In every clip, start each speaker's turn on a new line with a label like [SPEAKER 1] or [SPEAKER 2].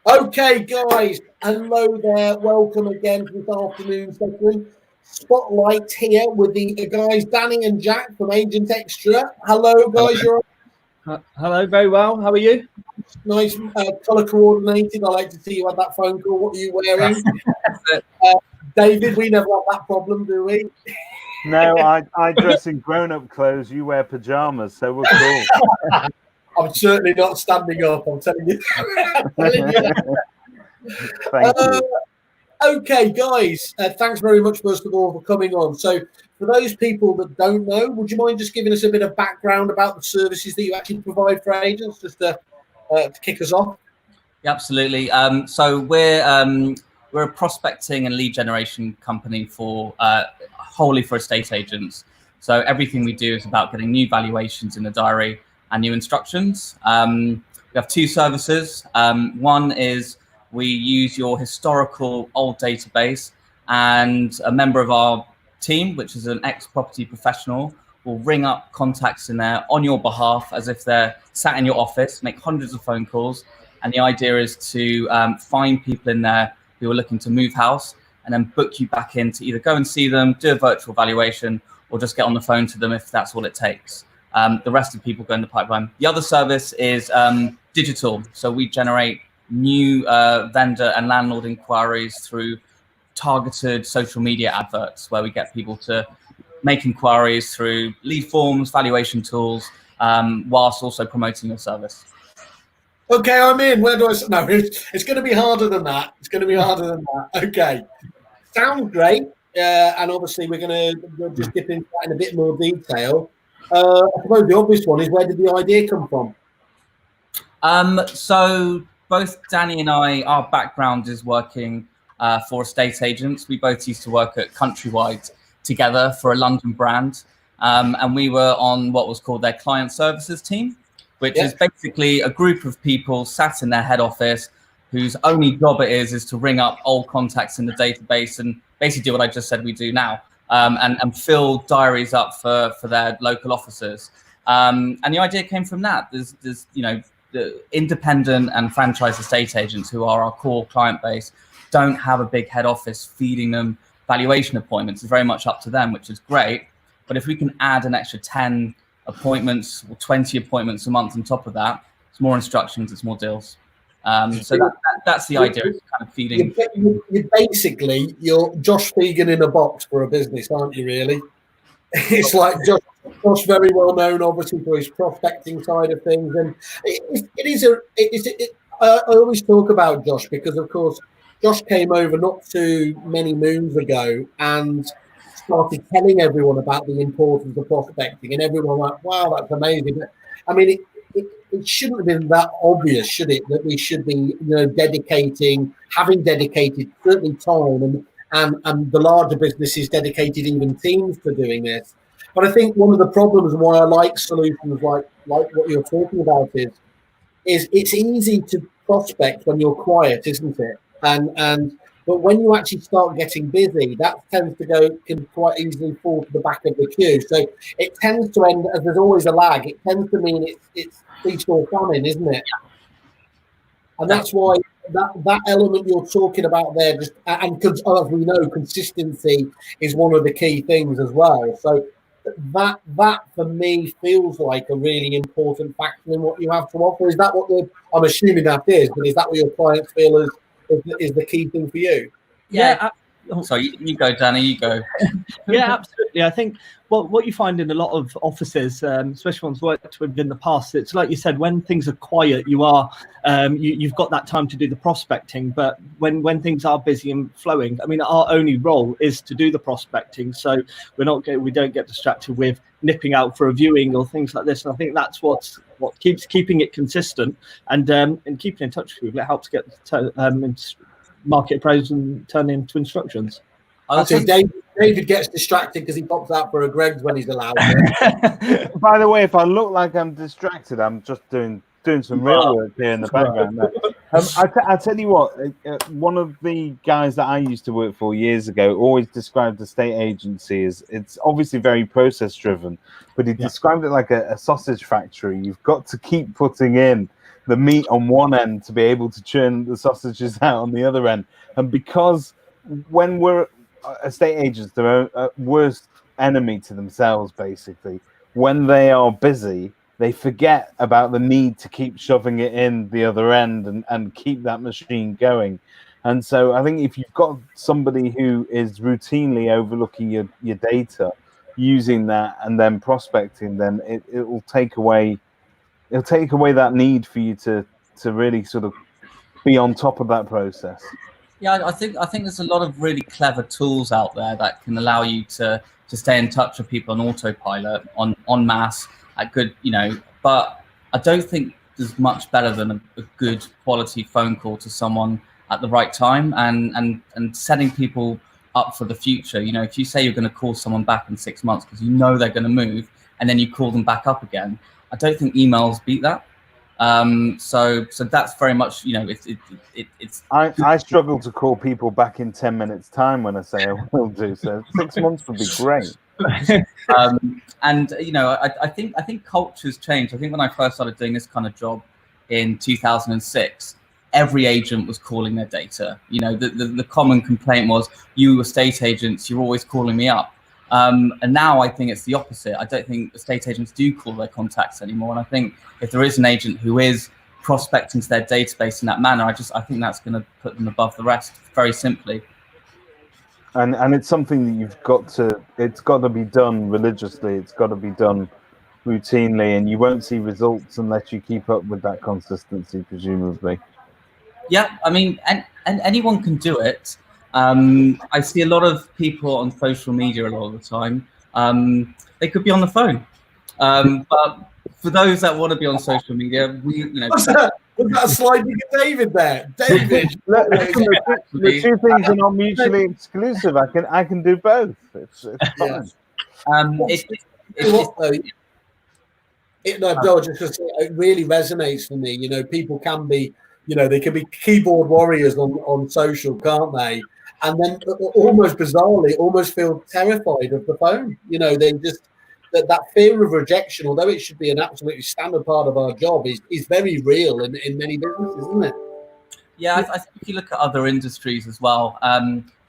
[SPEAKER 1] Okay, guys, hello there. Welcome again to this afternoon session. Spotlight here with the guys Danny and Jack from Agent Extra. Hello, guys. You're
[SPEAKER 2] Hello, very well. How are you?
[SPEAKER 1] nice, colour coordinated. I like to see you had that phone call. What are you wearing? David, we never have that problem, do we?
[SPEAKER 3] No, I dress in grown-up clothes. You wear pajamas, so we're cool.
[SPEAKER 1] I'm certainly not standing up. I'm telling you.
[SPEAKER 3] Thank you.
[SPEAKER 1] Okay, guys, thanks very much, first of all, for coming on. So, for those people that don't know, would you mind just giving us a bit of background about the services that you actually provide for agents, just to kick us off?
[SPEAKER 4] Yeah, absolutely. So we're a prospecting and lead generation company for wholly for estate agents. So everything we do is about getting new valuations in the diary and new instructions. We have two services. One is we use your historical old database, and a member of our team, which is an ex-property professional, will ring up contacts in there on your behalf as if they're sat in your office, make hundreds of phone calls. And the idea is to find people in there who are looking to move house and then book you back in to either go and see them, do a virtual valuation, or just get on the phone to them if that's all it takes. The rest of the people go in the pipeline. The other service is digital. So we generate new vendor and landlord inquiries through targeted social media adverts, where we get people to make inquiries through lead forms, valuation tools, whilst also promoting your service.
[SPEAKER 1] Okay, I'm in. Where do I? No, it's going to be harder than that. It's going to be harder than that. Okay, sounds great. And obviously, we're going to just dip into that in a bit more detail. I suppose the obvious one is, where did the idea come from?
[SPEAKER 4] So both Danny and I, our background is working for estate agents. We both used to work at Countrywide together for a London brand, and we were on what was called their client services team, which is basically a group of people sat in their head office whose only job it is to ring up old contacts in the database and basically do what I just said we do now, and fill diaries up for their local offices. And the idea came from that. There's the independent and franchise estate agents, who are our core client base, don't have a big head office feeding them valuation appointments. It's very much up to them, which is great. But if we can add an extra 10 appointments or 20 appointments a month on top of that, it's more instructions, it's more deals. So that's the idea, it's kind of feeding.
[SPEAKER 1] You're Josh Fegan in a box for a business, aren't you, really? It's like Josh, very well known, obviously, for his prospecting side of things. And I always talk about Josh because, of course, Josh came over not too many moons ago and started telling everyone about the importance of prospecting, and everyone went, wow, that's amazing. But, I mean, it shouldn't have been that obvious, should it, that we should be having dedicated certainly time, and the larger businesses dedicated even teams to doing this. But I think one of the problems why I like solutions like what you're talking about is it's easy to prospect when you're quiet, isn't it? But when you actually start getting busy, that can quite easily fall to the back of the queue. So it tends to end, as there's always a lag, it tends to mean it's feast or famine, isn't it? And that's why that element you're talking about there, and as we know, consistency is one of the key things as well. So that for me feels like a really important factor in what you have to offer. Is that what I'm assuming that is, but is that what your clients feel is the key thing for you?
[SPEAKER 4] Yeah. So you go, Danny, you go.
[SPEAKER 2] Yeah, absolutely. I think what you find in a lot of offices, especially ones worked with in the past, it's like you said, when things are quiet, you've got that time to do the prospecting. But when things are busy and flowing, I mean, our only role is to do the prospecting. So we don't get distracted with nipping out for a viewing or things like this. And I think that's what keeps keeping it consistent and keeping in touch with people. It helps get market appraisals and turn into instructions.
[SPEAKER 1] David gets distracted because he pops out for a Greg's when he's allowed.
[SPEAKER 3] By the way, if I look like I'm distracted, I'm just doing some real work here in the background. I tell you what, one of the guys that I used to work for years ago always described the estate agency as, it's obviously very process driven, but he described it like a sausage factory. You've got to keep putting in the meat on one end to be able to churn the sausages out on the other end. And because when we're estate agents, they're a worst enemy to themselves, basically. When they are busy, they forget about the need to keep shoving it in the other end and keep that machine going. And so I think if you've got somebody who is routinely overlooking your data, using that and then prospecting, then it will take away that need for you to really sort of be on top of that process.
[SPEAKER 4] Yeah, I think there's a lot of really clever tools out there that can allow you to stay in touch with people on autopilot, on mass, at good, but I don't think there's much better than a good quality phone call to someone at the right time and setting people up for the future. If you say you're going to call someone back in 6 months because they're going to move, and then you call them back up again, I don't think emails beat that. So that's very much, it's.
[SPEAKER 3] I struggle to call people back in 10 minutes time when I say I will do so. 6 months would be great.
[SPEAKER 4] And I think culture's changed. I think when I first started doing this kind of job in 2006, every agent was calling their data. The common complaint was, you estate agents, you're always calling me up. And now I think it's the opposite. I don't think estate agents do call their contacts anymore. And I think if there is an agent who is prospecting to their database in that manner, I think that's going to put them above the rest, very simply.
[SPEAKER 3] And it's something that it's got to be done religiously. It's got to be done routinely, and you won't see results unless you keep up with that consistency, presumably.
[SPEAKER 4] Yeah, I mean, and anyone can do it. I see a lot of people on social media a lot of the time. They could be on the phone, but for those that want to be on social media,
[SPEAKER 1] Was that a sliding at David there? David,
[SPEAKER 3] the two things are not mutually exclusive. I can do both. It's fine.
[SPEAKER 1] It really resonates for me. People can be, they can be keyboard warriors on social, can't they? And then almost bizarrely, almost feel terrified of the phone. They just, that fear of rejection, although it should be an absolutely standard part of our job, is very real in many businesses, isn't it?
[SPEAKER 4] Yeah, I think if you look at other industries as well,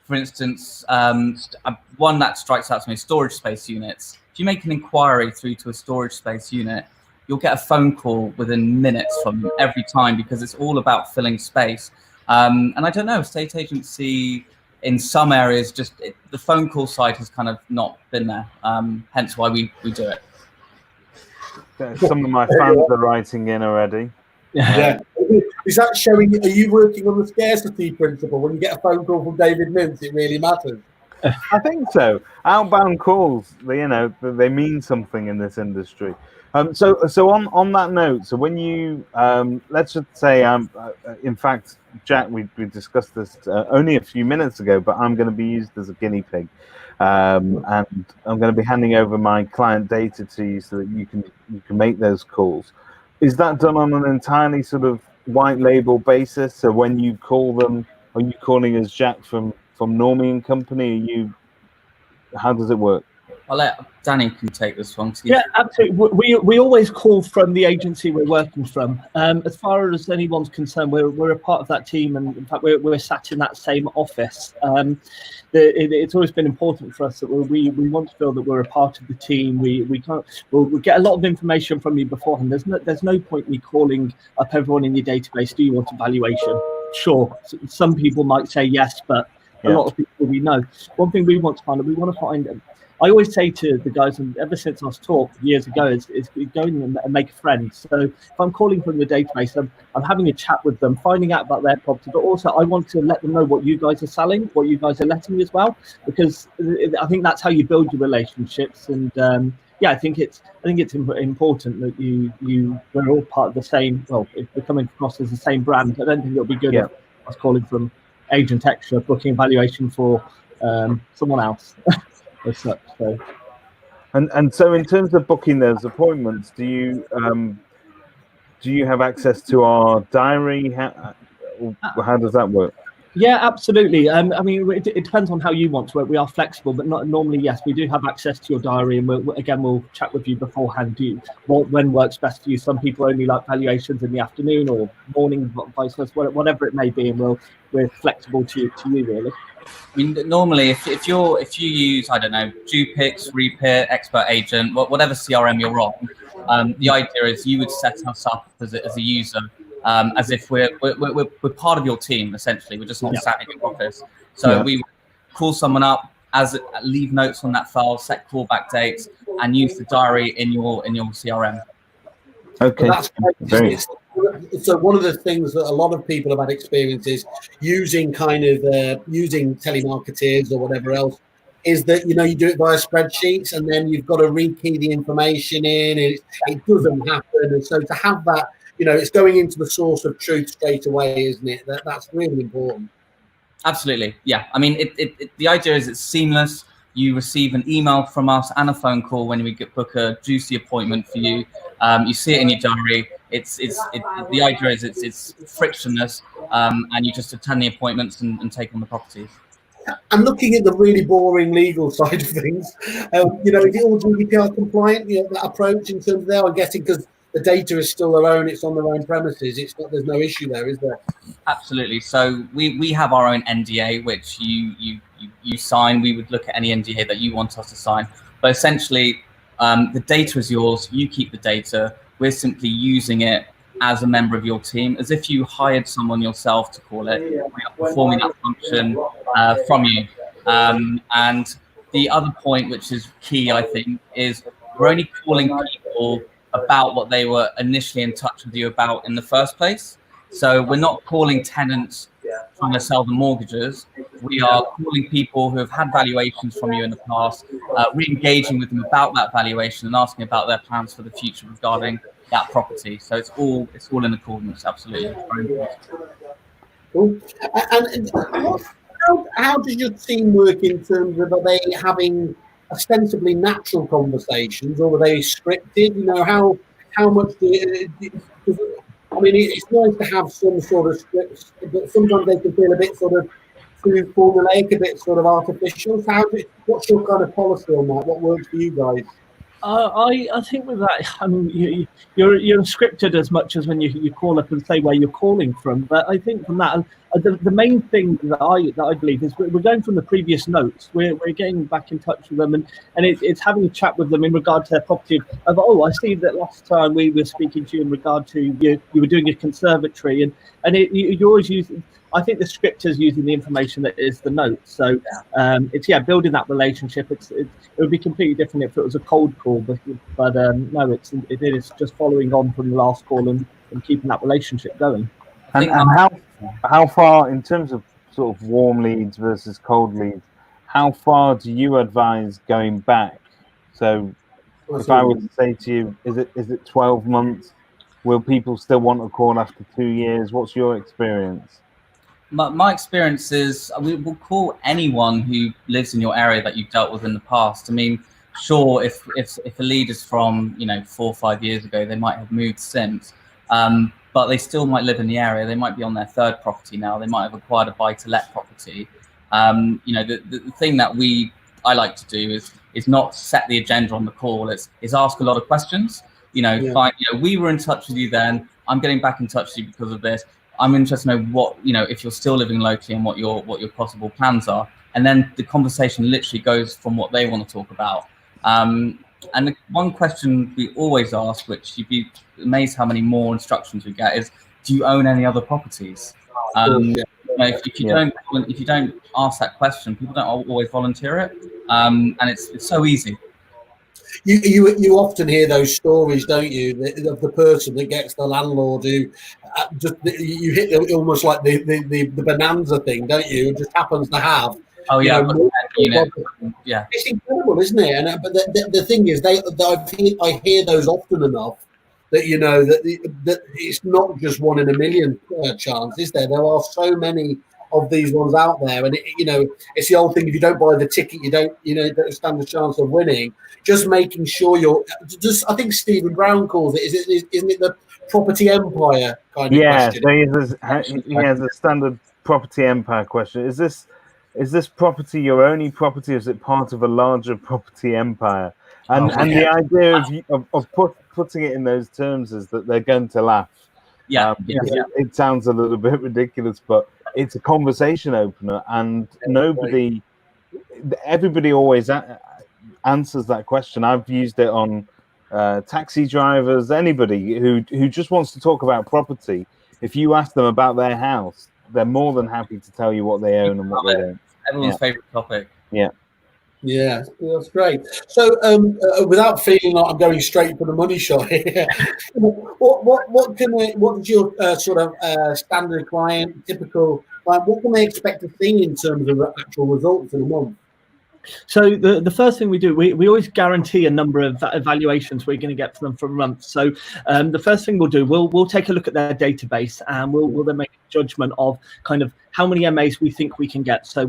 [SPEAKER 4] for instance, one that strikes out to me is storage space units. If you make an inquiry through to a storage space unit, you'll get a phone call within minutes from them every time, because it's all about filling space. And I don't know, estate agency in some areas, the phone call side has kind of not been there. Hence why we do it.
[SPEAKER 3] Some of my fans are writing in already.
[SPEAKER 1] Yeah. Is that showing? Are you working on the scarcity principle? When you get a phone call from David Mintz, it really matters.
[SPEAKER 3] I think so. Outbound calls, they mean something in this industry. So on that note, so when you let's just say in fact, Jack, we discussed this only a few minutes ago, but I'm going to be used as a guinea pig, and I'm going to be handing over my client data to you so that you can make those calls. Is that done on an entirely sort of white label basis? So when you call them, are you calling as Jack from Normie and Company? How does it work?
[SPEAKER 4] I'll let Danny can take this one.
[SPEAKER 2] Yeah, absolutely. We always call from the agency we're working from. As far as anyone's concerned, we're a part of that team, and in fact, we're sat in that same office. It's always been important for us that we want to feel that we're a part of the team. We get a lot of information from you beforehand. There's no point me calling up everyone in your database. Do you want a valuation? Sure. Some people might say yes, but a lot of people we know. One thing we want to find. I always say to the guys, and ever since I was taught years ago, is go in and make a friend. So if I'm calling from the database, I'm having a chat with them, finding out about their property, but also I want to let them know what you guys are selling, what you guys are letting as well, because I think that's how you build your relationships. And I think it's important that we're all part of the same. Well, if we're coming across as the same brand, I don't think it'll be good if I was calling from Agent Extra, booking valuation for someone else. As such, so.
[SPEAKER 3] And so in terms of booking those appointments, do you have access to our diary? How does that work?
[SPEAKER 2] Yeah, absolutely. I mean, it depends on how you want to work. We are flexible, but not normally. Yes, we do have access to your diary, and we'll chat with you beforehand. When works best for you? Some people only like valuations in the afternoon or morning, vice versa, whatever it may be, and we're flexible to you really.
[SPEAKER 4] I mean, normally, if you use, I don't know, Dupix, Repit, Expert Agent, whatever CRM you're on, the idea is you would set us up as a user, as if we're part of your team. Essentially, we're just not sat in your office. So we would call someone up, leave notes on that file, set callback dates, and use the diary in your CRM.
[SPEAKER 3] Okay.
[SPEAKER 1] That's great. So one of the things that a lot of people have had experience is using using telemarketers or whatever else, is that, you do it via spreadsheets and then you've got to rekey the information in, and it doesn't happen. And so to have that, it's going into the source of truth straight away, isn't it? That's really important.
[SPEAKER 4] Absolutely, yeah. I mean, the idea is it's seamless. You receive an email from us and a phone call when we book a juicy appointment for you. You see it in your diary. The idea is it's frictionless, and you just attend the appointments and take on the properties.
[SPEAKER 1] And looking at the really boring legal side of things, is it all GDPR compliant? That approach in terms of there, I'm guessing, because the data is still their own, it's on their own premises. There's no issue there, is there?
[SPEAKER 4] Absolutely. So we have our own NDA, which you sign. We would look at any NDA that you want us to sign. But essentially, the data is yours. You keep the data. We're simply using it as a member of your team, as if you hired someone yourself to call it. We are performing that function from you. And the other point, which is key, I think, is we're only calling people about what they were initially in touch with you about in the first place. So we're not calling tenants trying to sell the mortgages. We are calling people who have had valuations from you in the past, re-engaging with them about that valuation and asking about their plans for the future regarding that property. So it's all in accordance. Absolutely.
[SPEAKER 1] Cool. And how does your team work in terms of, are they having ostensibly natural conversations, or are they scripted? How much I mean, it's nice to have some sort of scripts, but sometimes they can feel a bit sort of too formulaic, a bit sort of artificial. So what's your kind of policy on that? What works for you guys?
[SPEAKER 2] I think with that, I mean, you're scripted as much as when you call up and say where you're calling from. But I think from that, the main thing that I believe is we're going from the previous notes. We're getting back in touch with them, and it's having a chat with them in regard to their property. Of, I see that last time we were speaking to you in regard to you were doing a conservatory, and you always use. I think the script is using the information that is the notes. So it's building that relationship. It would be completely different if it was a cold call, but no, it is just following on from the last call and keeping that relationship going.
[SPEAKER 3] And how far, in terms of sort of warm leads versus cold leads, how far do you advise going back? So if I were to say to you, is it 12 months? Will people still want a call after 2 years? What's your experience?
[SPEAKER 4] My experience is we will call anyone who lives in your area that you've dealt with in the past. I mean, sure, if a lead is from 4 or 5 years ago, they might have moved since, but they still might live in the area. They might be on their third property now. They might have acquired a buy-to-let property. The thing that I like to do is not set the agenda on the call. It's ask a lot of questions. We were in touch with you then. I'm getting back in touch with you because of this. I'm interested to know what, if you're still living locally and what your possible plans are. And then the conversation literally goes from what they want to talk about. And the one question we always ask, which you'd be amazed how many more instructions we get, is, do you own any other properties? If you don't ask that question, people don't always volunteer it. And it's so easy.
[SPEAKER 1] You often hear those stories, don't you, of the person that gets the landlord who you hit almost like the bonanza thing, don't you? It just happens to have.
[SPEAKER 4] Oh yeah,
[SPEAKER 1] yeah. It's incredible, isn't it? And but the thing is, I hear those often enough that that it's not just 1 in a million chance, is there? There are so many of these ones out there, and it's the old thing: if you don't buy the ticket, you don't stand a chance of winning. Just making sure I think Stephen Brown calls it. Isn't it the property empire kind of question?
[SPEAKER 3] Yeah, he has a standard property empire question. Is this property your only property? Or is it part of a larger property empire? And the idea of putting it in those terms is that they're going to laugh. It sounds a little bit ridiculous, but it's a conversation opener, and everybody always answers that question. I've used it on taxi drivers, anybody who just wants to talk about property. If you ask them about their house, they're more than happy to tell you what they own and what they don't.
[SPEAKER 4] Everyone's favorite topic.
[SPEAKER 1] Yeah, that's great. So, without feeling like I'm going straight for the money shot here, what's your sort of standard client, typical client? What can they expect to see in terms of actual results in a month?
[SPEAKER 2] So the first thing we do, we always guarantee a number of evaluations we're going to get for them for a month. So the first thing we'll do, we'll take a look at their database, and we'll then make a judgment of kind of how many MAs we think we can get. So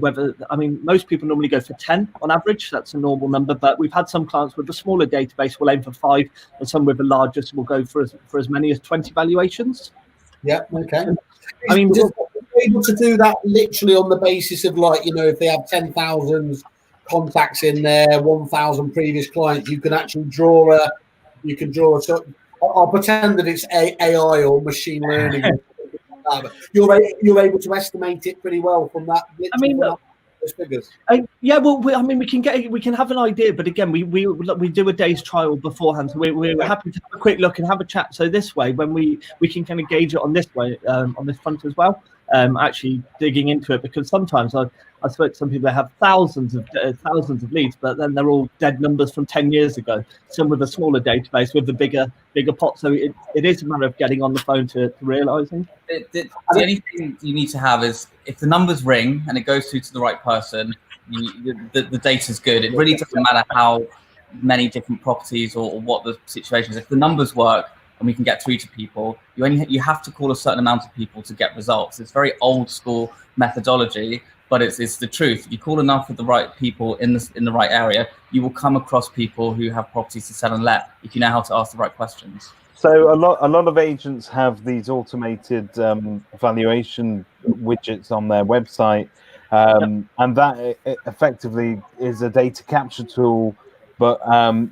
[SPEAKER 2] most people normally go for 10 on average. That's a normal number, but we've had some clients with a smaller database, we'll aim for 5, and some with a larger, so we'll go for as many as 20 valuations.
[SPEAKER 1] Yeah, okay. I mean, are able to do that literally on the basis of, like, if they have 10,000 contacts in there, 1,000 previous clients, you can actually draw a I'll pretend that it's AI or machine learning. You're able to estimate it pretty well from that. Those figures.
[SPEAKER 2] We can have an idea, but again, we do a day's trial beforehand, so we're happy to have a quick look and have a chat. So this way, when we can kind of gauge it on this way, on this front as well, actually digging into it, because sometimes I spoke to some people that have thousands of leads, but then they're all dead numbers from 10 years ago. Some with a smaller database with the bigger pot. So it is a matter of getting on the phone to realizing.
[SPEAKER 4] The only thing you need to have is, if the numbers ring and it goes through to the right person, the data's good. It really doesn't matter how many different properties or what the situation is. If the numbers work and we can get through to people, you have to call a certain amount of people to get results. It's very old school methodology, but it's the truth. If you call enough of the right people in the right area, you will come across people who have properties to sell and let, if you know how to ask the right questions.
[SPEAKER 3] So a lot of agents have these automated valuation widgets on their website, and that effectively is a data capture tool. But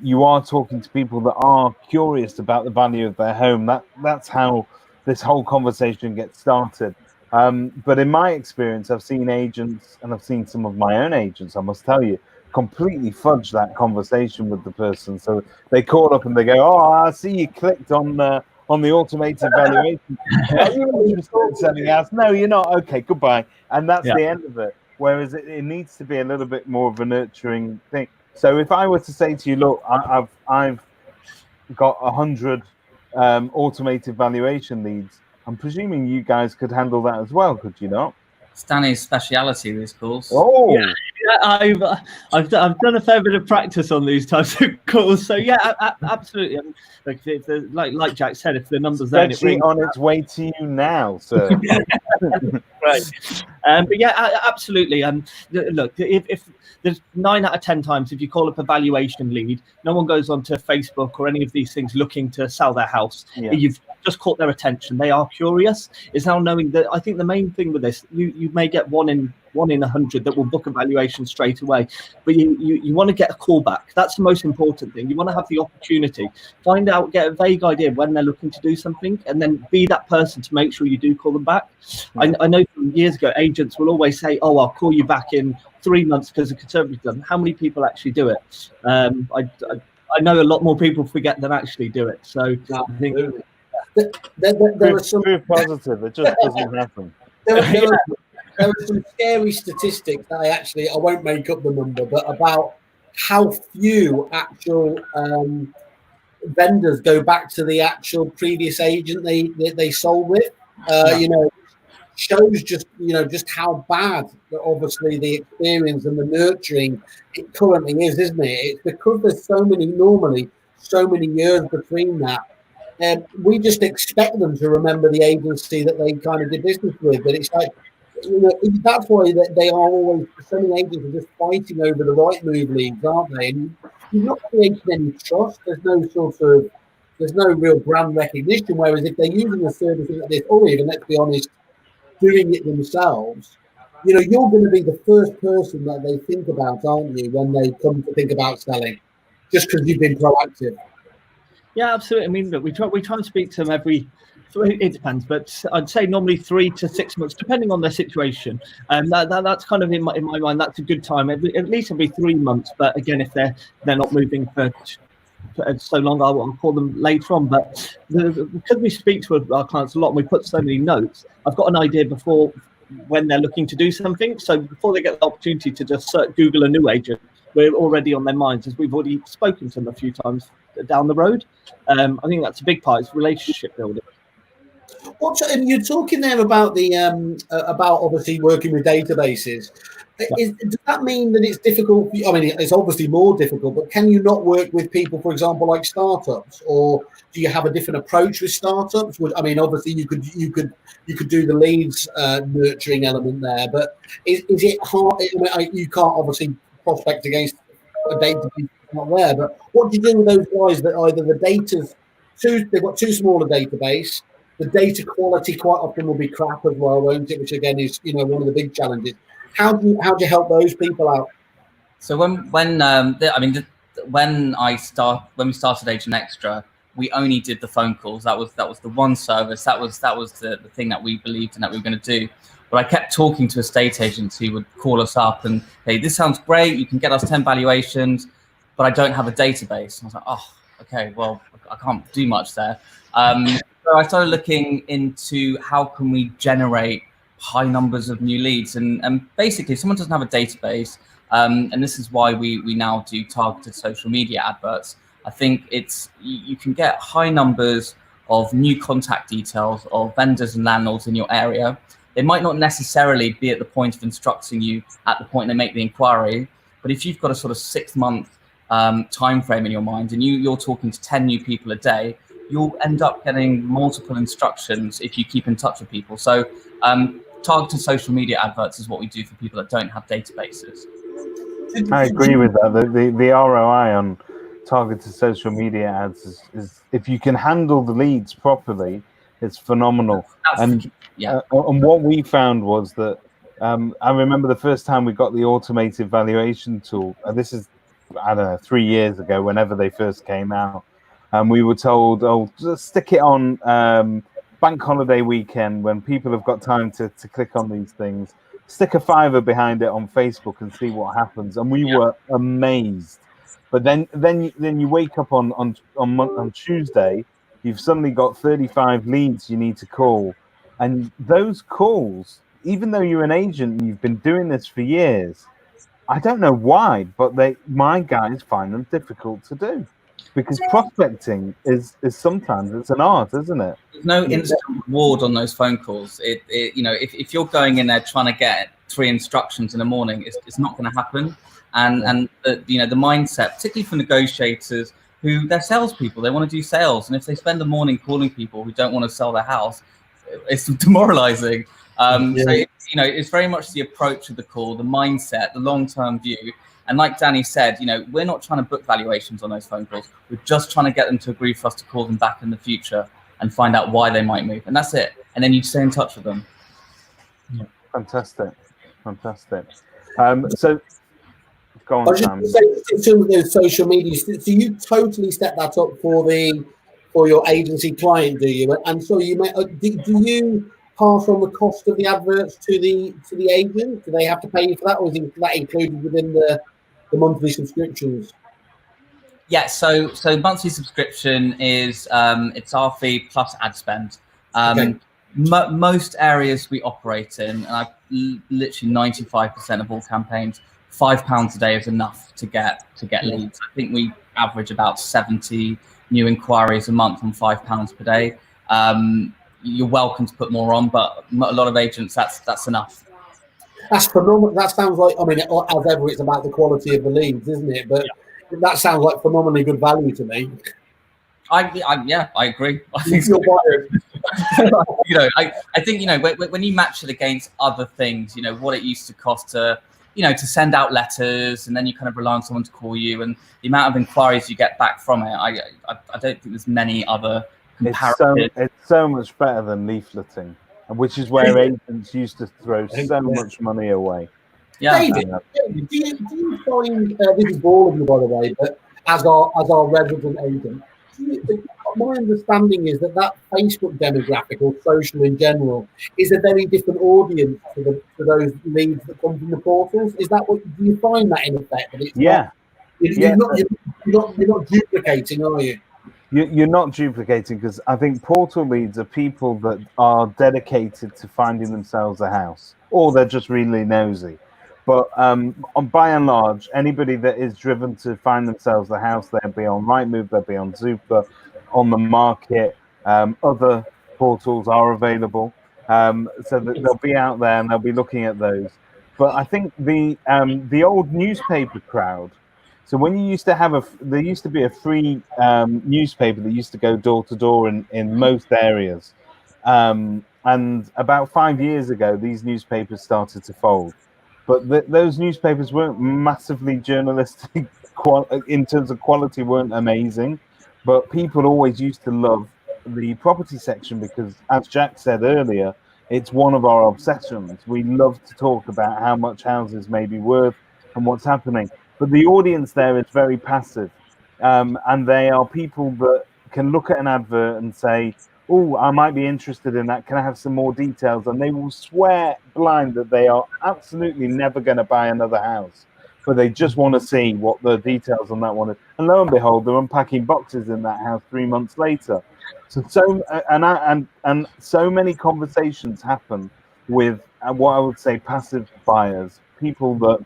[SPEAKER 3] you are talking to people that are curious about the value of their home. That's how this whole conversation gets started. But in my experience, I've seen agents, and I've seen some of my own agents, I must tell you, completely fudge that conversation with the person. So they call up and they go, "Oh, I see you clicked on the automated valuation. Are you interested in selling house? No, you're not. Okay, goodbye." And that's the end of it. Whereas it needs to be a little bit more of a nurturing thing. So if I were to say to you, "Look, I've got 100 automated valuation leads," I'm presuming you guys could handle that as well, could you not?
[SPEAKER 4] It's Danny's speciality, these calls.
[SPEAKER 3] Oh,
[SPEAKER 2] yeah, I've done a fair bit of practice on these types of calls. So yeah, absolutely. Like Jack said, if the numbers there,
[SPEAKER 3] it's on its way to you now, sir.
[SPEAKER 2] Right. But yeah, absolutely. Look, if there's 9 out of 10 times, if you call up a valuation lead, no one goes onto Facebook or any of these things looking to sell their house. Yeah. You've just caught their attention. They are curious. It's now knowing that. I think the main thing with this, you may get one in 100 that will book a valuation straight away, but you want to get a call back. That's the most important thing. You want to have the opportunity, find out, get a vague idea when they're looking to do something, and then be that person to make sure you do call them back. Yeah. I know from years ago, agents will always say, "Oh, I'll call you back in 3 months because of conservatism." How many people actually do it? I know a lot more people forget than actually do it. So I think
[SPEAKER 1] there are some
[SPEAKER 3] positive. It just doesn't happen.
[SPEAKER 1] There are some scary statistics that I won't make up the number, but about how few actual vendors go back to the actual previous agent they sold with. Shows just how bad, obviously, the experience and the nurturing it currently is, isn't it? It's because there's so many years between that. We just expect them to remember the agency that they kind of did business with, but it's like, that's why they are always, so many agents are just fighting over the right move leads, aren't they? And you've not created any trust. There's no real brand recognition. Whereas if they're using a service like this, or even, let's be honest, doing it themselves, you know, you're going to be the first person that they think about, aren't you, when they come to think about selling, just because you've been proactive.
[SPEAKER 2] Yeah, absolutely. I mean, look, we try and speak to them every. It depends, but I'd say normally 3 to 6 months, depending on their situation. And that's kind of in my mind. That's a good time, at least every 3 months. But again, if they're not moving for so long, I'll call them later on. But because we speak to our clients a lot and we put so many notes, I've got an idea before when they're looking to do something. So before they get the opportunity to just Google a new agent, we're already on their minds, as we've already spoken to them a few times down the road. I think that's a big part. It's relationship building.
[SPEAKER 1] And you're talking there about the about obviously working with databases. Does that mean that it's difficult? I mean, it's obviously more difficult, but can you not work with people, for example, like startups, or do you have a different approach with startups? I mean, obviously you could do the leads nurturing element there, but is it hard? I mean, you can't obviously prospect against a database not there, but what do you do with those guys that either the data's they've got too small a database? The data quality quite often will be crap as well, won't it? Which again is, you know, one of the big challenges. How do you help those people out?
[SPEAKER 4] So when we started Agent Extra, we only did the phone calls. That was the one service. That was the thing that we believed in that we were going to do. But I kept talking to estate agents who would call us up and, hey, this sounds great. You can get us 10 valuations, but I don't have a database. And I was like, oh, okay, well, I can't do much there. So I started looking into how can we generate high numbers of new leads. And basically, if someone doesn't have a database, and this is why we now do targeted social media adverts, I think you can get high numbers of new contact details of vendors and landlords in your area. They might not necessarily be at the point of instructing you at the point they make the inquiry, but if you've got a sort of 6-month time frame in your mind and you're talking to 10 new people a day, you'll end up getting multiple instructions if you keep in touch with people. So targeted social media adverts is what we do for people that don't have databases.
[SPEAKER 3] I agree with that. The ROI on targeted social media ads is if you can handle the leads properly, it's phenomenal. And what we found was that I remember the first time we got the automated valuation tool. This is, I don't know, 3 years ago, whenever they first came out. And we were told, oh, just stick it on bank holiday weekend when people have got time to click on these things. Stick a $5 behind it on Facebook and see what happens. And we were amazed. But then you wake up on Tuesday, you've suddenly got 35 leads you need to call. And those calls, even though you're an agent and you've been doing this for years, I don't know why, but my guys find them difficult to do. Because prospecting is sometimes it's an art, isn't it?
[SPEAKER 4] There's no instant reward on those phone calls. You know, if you're going in there trying to get 3 instructions in the morning, it's not going to happen. And you know, the mindset, particularly for negotiators who they're salespeople, they want to do sales, and if they spend the morning calling people who don't want to sell their house, it's demoralizing. So you know, it's very much the approach of the call, the mindset, the long-term view. And like Danny said, you know, we're not trying to book valuations on those phone calls. We're just trying to get them to agree for us to call them back in the future and find out why they might move. And that's it. And then you stay in touch with them.
[SPEAKER 3] Yeah. Fantastic. So go on, Sam.
[SPEAKER 1] In terms of those social media, so you totally step that up for your agency client, do you? And so do you pass on the cost of the adverts to the agent? Do they have to pay you for that, or is that included within the monthly subscriptions?
[SPEAKER 4] Yeah, so monthly subscription is it's our fee plus ad spend. Okay. Most areas we operate in, and literally 95% of all campaigns, £5 a day is enough to get leads. I think we average about 70 new inquiries a month on £5 per day. You're welcome to put more on, but a lot of agents, that's enough.
[SPEAKER 1] That's phenomenal. That sounds like, I mean, as ever, it's about the quality of the leads, isn't it? But that sounds like phenomenally good value to me.
[SPEAKER 4] I agree. I think so. You know, I think, you know, when you match it against other things, you know, what it used to cost to, you know, to send out letters, and then you kind of rely on someone to call you, and the amount of inquiries you get back from it, I don't think there's many other.
[SPEAKER 3] It's so much better than leafleting. which is where agents used to throw so much money away.
[SPEAKER 4] Yeah.
[SPEAKER 1] David, do you find this is all of you, by the way, but as our resident agent, my understanding is that Facebook demographic or social in general is a very different audience to those leads that come from the portals. Is that what do you find that in effect? That it's
[SPEAKER 3] Yeah.
[SPEAKER 1] you're not duplicating, are you?
[SPEAKER 3] You're not duplicating, because I think portal leads are people that are dedicated to finding themselves a house, or they're just really nosy. But by and large, anybody that is driven to find themselves a house, they'll be on Rightmove, they'll be on Zoopla, on the market. Other portals are available, so that they'll be out there and they'll be looking at those. But I think the old newspaper crowd. So when you used to have there used to be a free newspaper that used to go door to door in most areas. And about 5 years ago, these newspapers started to fold. But those newspapers weren't massively journalistic in terms of quality, weren't amazing. But people always used to love the property section because, as Jack said earlier, it's one of our obsessions. We love to talk about how much houses may be worth and what's happening. But the audience there is very passive, and they are people that can look at an advert and say, "Oh, I might be interested in that. Can I have some more details?" And they will swear blind that they are absolutely never going to buy another house, but they just want to see what the details on that one is. And lo and behold, they're unpacking boxes in that house 3 months later. So so many conversations happen with what I would say passive buyers, people that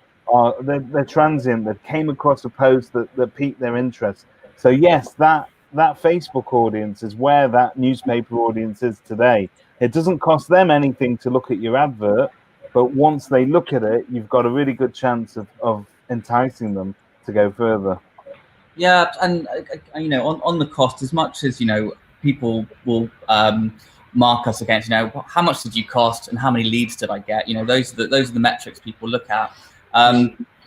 [SPEAKER 3] they're transient, that came across a post that piqued their interest. So yes, that Facebook audience is where that newspaper audience is today. It doesn't cost them anything to look at your advert, but once they look at it, you've got a really good chance of enticing them to go further.
[SPEAKER 4] Yeah, and on the cost, as much as people will mark us against, how much did you cost and how many leads did I get? Those are the metrics people look at.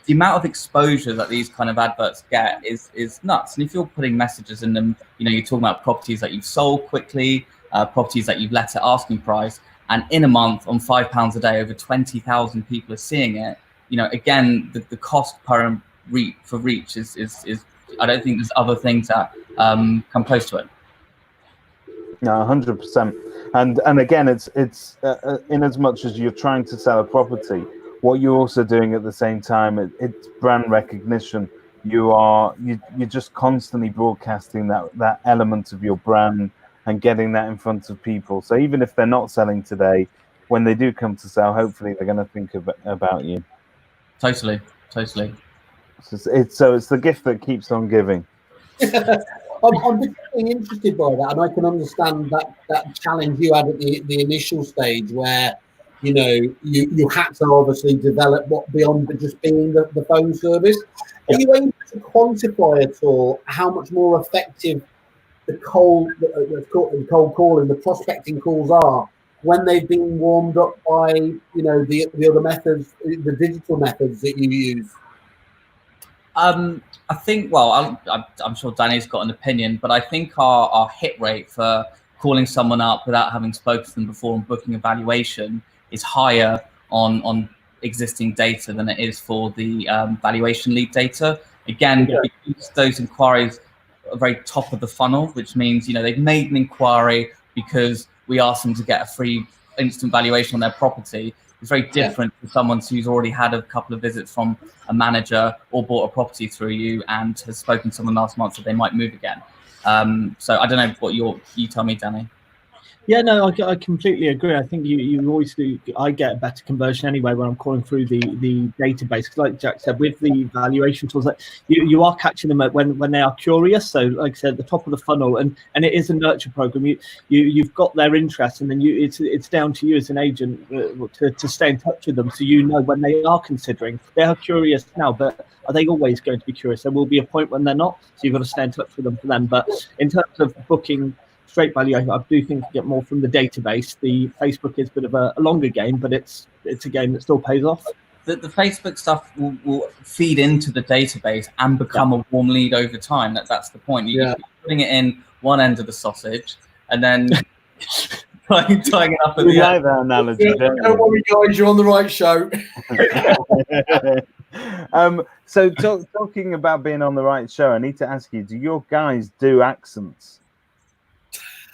[SPEAKER 4] The amount of exposure that these kind of adverts get is nuts. And if you're putting messages in them, you're talking about properties that you've sold quickly, properties that you've let at asking price, and in a month on £5 a day, over 20,000 people are seeing it. Again, the cost per reach is I don't think there's other things that come close to it.
[SPEAKER 3] No, 100%. And again, it's in as much as you're trying to sell a property, what you're also doing at the same time, it's brand recognition. You're just constantly broadcasting that element of your brand and getting that in front of people. So even if they're not selling today, when they do come to sell, hopefully they're going to think about you.
[SPEAKER 4] Totally.
[SPEAKER 3] So it's the gift that keeps on giving.
[SPEAKER 1] I'm particularly interested by that, and I can understand that challenge you had at the initial stage where you had to obviously develop what beyond just being the phone service. Are you able to quantify at all how much more effective the cold calling, the prospecting calls are when they've been warmed up by the other methods, the digital methods that you use?
[SPEAKER 4] I think, well, I'm sure Danny's got an opinion, but I think our hit rate for calling someone up without having spoken to them before and booking a valuation is higher on existing data than it is for the valuation lead data. Again, because those inquiries are very top of the funnel, which means they've made an inquiry because we asked them to get a free instant valuation on their property. It's very different to someone who's already had a couple of visits from a manager or bought a property through you and has spoken to someone last month that they might move again. So I don't know what you tell me, Danny.
[SPEAKER 2] Yeah, no, I completely agree. I think you always do. I get a better conversion anyway when I'm calling through the database, because like Jack said, with the valuation tools, you are catching them when they are curious. So like I said, at the top of the funnel, and it is a nurture program. You've got their interest, and then it's down to you as an agent to stay in touch with them, so when they are considering. They are curious now, but are they always going to be curious? There will be a point when they're not, so you've got to stay in touch with them for them. But in terms of booking straight value, I do think you get more from the database. The Facebook is a bit of a longer game, but it's a game that still pays off.
[SPEAKER 4] The Facebook stuff will feed into the database and become a warm lead over time. That's the point. You're putting it in one end of the sausage, and then tying it up at
[SPEAKER 3] You
[SPEAKER 4] the
[SPEAKER 3] like
[SPEAKER 4] end.
[SPEAKER 3] that analogy, don't
[SPEAKER 1] Don't worry, guys, you're on the right show.
[SPEAKER 3] So talking about being on the right show, I need to ask you: do your guys do accents?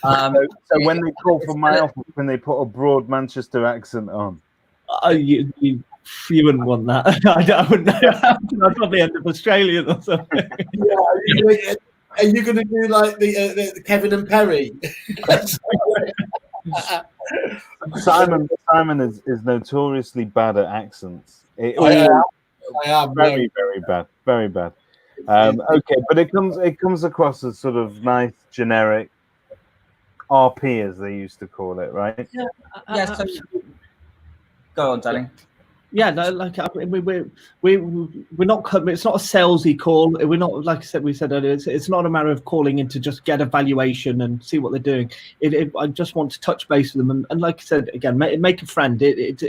[SPEAKER 3] So when they call for my office, can they put a broad Manchester accent on?
[SPEAKER 2] You wouldn't want that. I wouldn't know. I'd probably end up Australian or something.
[SPEAKER 1] Yeah, are you going to do like the Kevin and Perry?
[SPEAKER 3] Simon is notoriously bad at accents.
[SPEAKER 1] I am
[SPEAKER 3] very bad. Okay, but it comes across as sort of nice, generic RP, as they used to call it, right?
[SPEAKER 4] Yeah. So go on, Danny.
[SPEAKER 2] Yeah, no, like we're not. It's not a salesy call. We're not, like I said, we said earlier. It's not a matter of calling in to just get a valuation and see what they're doing. I just want to touch base with them, and like I said again, make a friend. It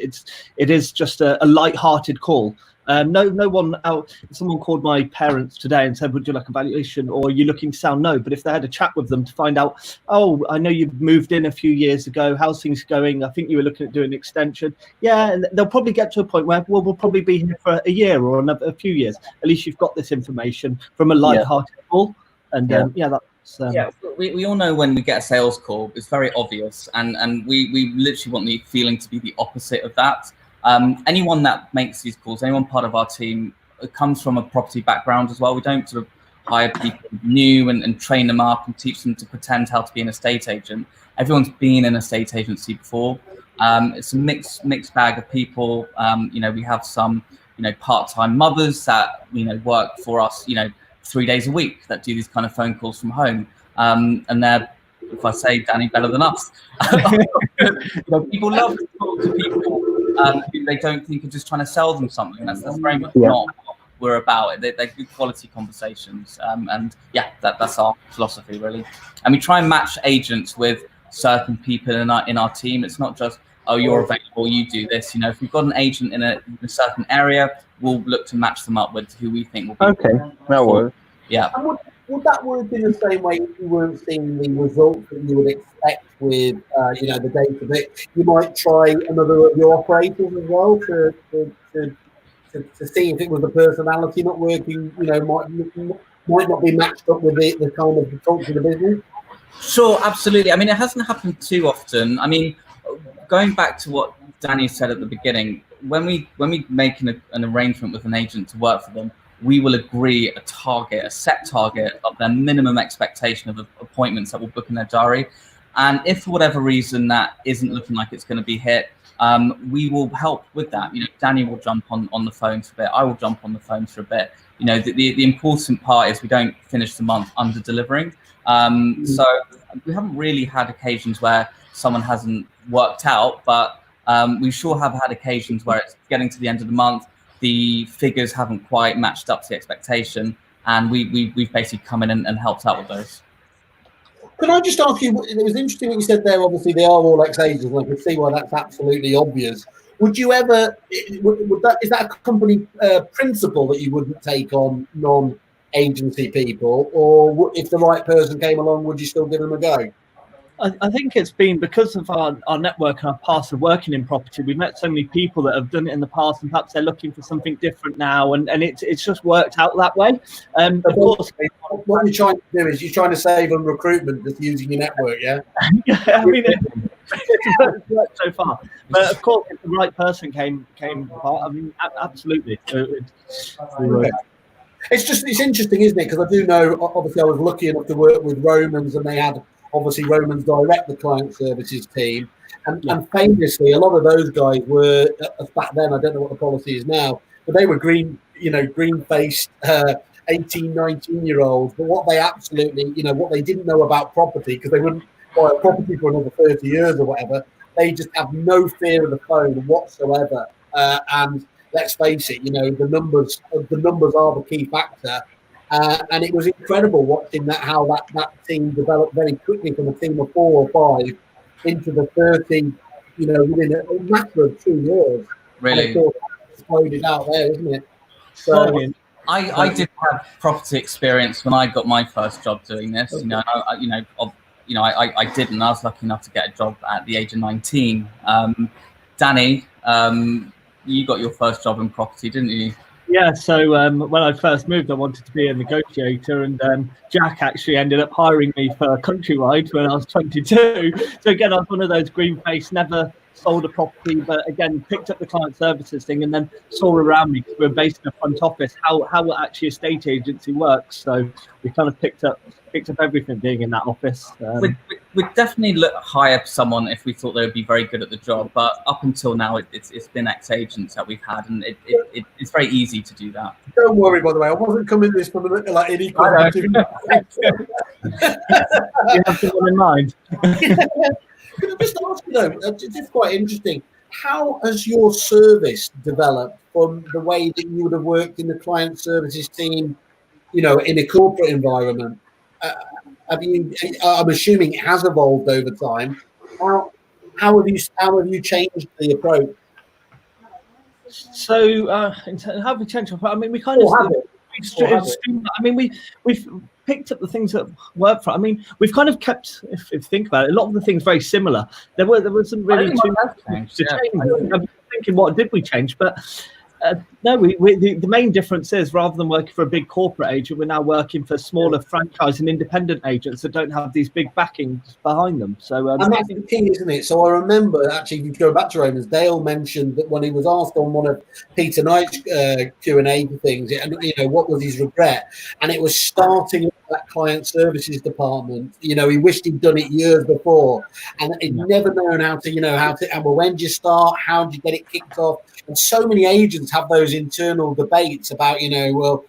[SPEAKER 2] is just a light-hearted call. No one out. Someone called my parents today and said, "Would you like a valuation?" Or "Are you looking to sell?" No, but if they had a chat with them to find out, "Oh, I know you moved in a few years ago. How's things going? I think you were looking at doing an extension." Yeah, and they'll probably get to a point where we'll probably be here for a year or a few years. At least you've got this information from a light-hearted call, and that's.
[SPEAKER 4] We all know when we get a sales call, it's very obvious, and we literally want the feeling to be the opposite of that. Anyone that makes these calls, anyone part of our team, comes from a property background as well. We don't sort of hire people new and train them up and teach them to pretend how to be an estate agent. Everyone's been in a estate agency before. It's a mixed bag of people. We have some, part-time mothers that, work for us, 3 days a week, that do these kind of phone calls from home. And they're, if I say, Danny, better than us. People love to talk to people who they don't think are just trying to sell them something. That's very much not what we're about. They're good quality conversations. That's our philosophy, really. And we try and match agents with certain people in our team. It's not just, oh, you're available, you do this. If we've got an agent in a certain area, we'll look to match them up with who we think will be.
[SPEAKER 3] Okay, that works.
[SPEAKER 4] Yeah.
[SPEAKER 1] And would that work in the same way if you weren't seeing the results that you would expect with, the database? You might try another of your operators as well to see if it was the personality not working. Might not be matched up with the kind of the culture of the business.
[SPEAKER 4] Sure, absolutely. I mean, it hasn't happened too often. I mean, going back to what Danny said at the beginning, when we make an arrangement with an agent to work for them, we will agree a set target of their minimum expectation of appointments that we'll book in their diary. And if for whatever reason that isn't looking like it's going to be hit, we will help with that. Danny will jump on the phone for a bit. I will jump on the phone for a bit. The important part is we don't finish the month under delivering. So we haven't really had occasions where someone hasn't worked out, but we sure have had occasions where it's getting to the end of the month, the figures haven't quite matched up to the expectation, and we've basically come in and helped out with those.
[SPEAKER 1] Can I just ask you, it was interesting what you said there, obviously they are all ex-agents, and I can see why that's absolutely obvious. Would you ever, is that a company principle that you wouldn't take on non-agency people, or if the right person came along, would you still give them a go?
[SPEAKER 2] I think it's been because of our network and our past of working in property. We've met so many people that have done it in the past, and perhaps they're looking for something different now, and it's just worked out that way. Of course,
[SPEAKER 1] what you're trying to do is you're trying to save on recruitment just using your network, yeah?
[SPEAKER 2] Yeah, I mean, it's worked so far. But of course, if the right person came apart, I mean, absolutely.
[SPEAKER 1] It's interesting, isn't it? Because I do know, obviously, I was lucky enough to work with Romans, and they had obviously Romans direct the client services team, and famously, a lot of those guys were back then. I don't know what the policy is now, but they were green-faced 18, 19-year-olds. But what they absolutely, what they didn't know about property, because they wouldn't buy a property for another 30 years or whatever. They just have no fear of the phone whatsoever. And let's face it, the numbers are the key factor. And it was incredible watching how that team developed very quickly from a team of 4 or 5 into the 30, within a matter of 2 years.
[SPEAKER 4] Really?
[SPEAKER 1] And of course, that exploded out there, isn't it? So
[SPEAKER 4] I did have property experience when I got my first job doing this. you know, I didn't. I was lucky enough to get a job at the age of 19. Danny, you got your first job in property, didn't you?
[SPEAKER 2] Yeah, so when I first moved, I wanted to be a negotiator, and Jack actually ended up hiring me for Countrywide when I was 22. So again, I was one of those green-faced, never sold a property, but again, picked up the client services thing and then saw around me, because we're based in a front office, how actually a estate agency works. So we kind of picked up everything being in that office.
[SPEAKER 4] We'd definitely hire someone if we thought they would be very good at the job, but up until now, it's been ex-agents that we've had, and it's very easy to do that.
[SPEAKER 1] Don't worry, by the way, I wasn't coming this from like any competitive.
[SPEAKER 2] You have someone in mind.
[SPEAKER 1] Can I just ask you though, it's quite interesting, how has your service developed from the way that you would have worked in the client services team, you know, in a corporate environment? I'm assuming it has evolved over time. How have you changed the approach?
[SPEAKER 2] So how have we changed? I mean, we kind of. I mean, we've picked up the things that work for. I mean, we've kind of kept, if you think about it, a lot of the things very similar. There wasn't really too much to change. I'm thinking, what did we change? But no, the main difference is, rather than working for a big corporate agent, we're now working for smaller franchise and independent agents that don't have these big backings behind them. So
[SPEAKER 1] and that's the key, isn't it? So I remember, actually, if you go back to Romans, Dale mentioned that when he was asked on one of Peter Knight's Q&A things, and you know, what was his regret, and it was starting that client services department. You know, he wished he'd done it years before, and he'd never known how to, well, when do you start? How do you get it kicked off? And so many agents have those internal debates about, do you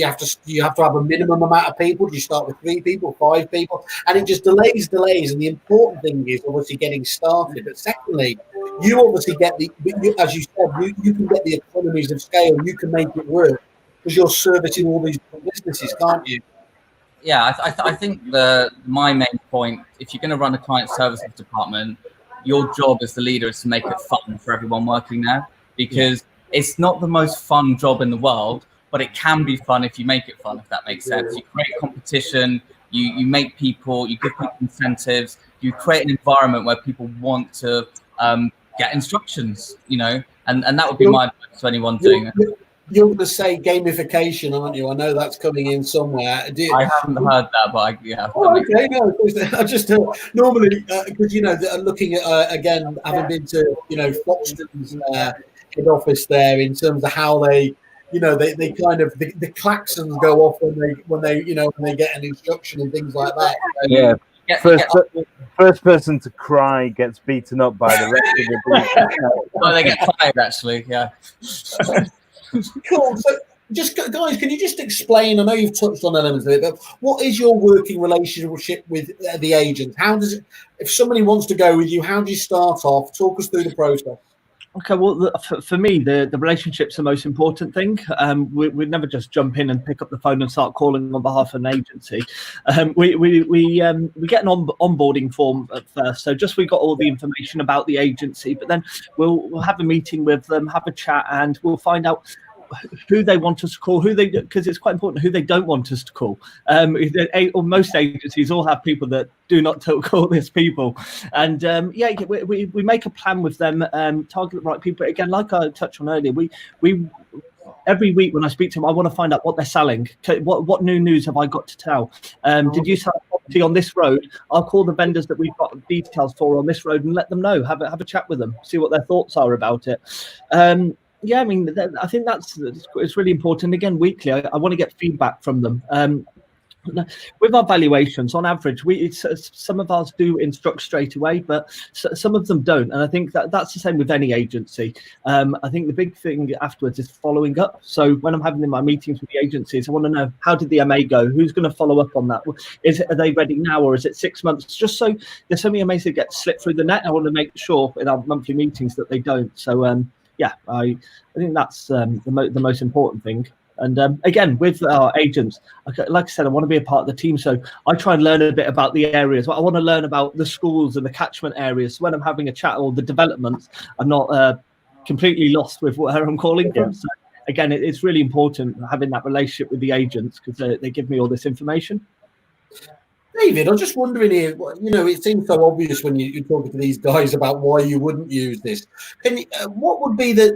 [SPEAKER 1] have to have a minimum amount of people? Do you start with 3 people, 5 people? And it just delays. And the important thing is obviously getting started. But secondly, you obviously get as you said, you can get the economies of scale. You can make it work because you're servicing all these businesses, can't you?
[SPEAKER 4] Yeah, I think my main point, if you're going to run a client services department, your job as the leader is to make it fun for everyone working there, because it's not the most fun job in the world, but it can be fun if you make it fun, if that makes sense. You create competition, you make people, you give people incentives, you create an environment where people want to get instructions, and that would be my advice to anyone doing it.
[SPEAKER 1] You're going to say gamification, aren't you? I know that's coming in somewhere.
[SPEAKER 4] I haven't heard that, but yeah.
[SPEAKER 1] Oh, okay, no, I just normally, because looking at again, having been to Foxton's head office there, in terms of how they, they kind of the klaxons go off when they get an instruction and things like that.
[SPEAKER 3] Yeah. First person to cry gets beaten up by the rest of the group.
[SPEAKER 4] Well, they get fired, actually. Yeah.
[SPEAKER 1] Cool. So, just guys, can you just explain? I know you've touched on elements of it, but what is your working relationship with the agent? How does it, if somebody wants to go with you, how do you start off? Talk us through the process.
[SPEAKER 2] Okay, well, for me, the relationship's the most important thing. We never just jump in and pick up the phone and start calling on behalf of an agency. We get an onboarding form at first, so just we got all the information about the agency, but then we'll have a meeting with them, have a chat, and we'll find out who they want us to call, because it's quite important who they don't want us to call. Most agencies all have people that do not call these people, and we make a plan with them, target the right people. Again, like I touched on earlier, we every week when I speak to them, I want to find out what they're selling. What new news have I got to tell? Did you sell property on this road? I'll call the vendors that we've got details for on this road and let them know. Have a chat with them, see what their thoughts are about it. Yeah, I mean, I think it's really important. Again, weekly, I want to get feedback from them. With our valuations, on average, some of ours do instruct straight away, but some of them don't. And I think that's the same with any agency. I think the big thing afterwards is following up. So when I'm having my meetings with the agencies, I want to know, how did the MA go? Who's going to follow up on that? Are they ready now, or is it 6 months? Just so there's so many MAs that get slipped through the net. I want to make sure in our monthly meetings that they don't. So I think that's the most important thing. And again, with our agents, like I said, I want to be a part of the team. So I try and learn a bit about the areas. I want to learn about the schools and the catchment areas. So when I'm having a chat or the developments, I'm not completely lost with where I'm calling from. So again, it's really important having that relationship with the agents, because they give me all this information.
[SPEAKER 1] David, I'm just wondering here, it seems so obvious when you're talking to these guys about why you wouldn't use this. What would be the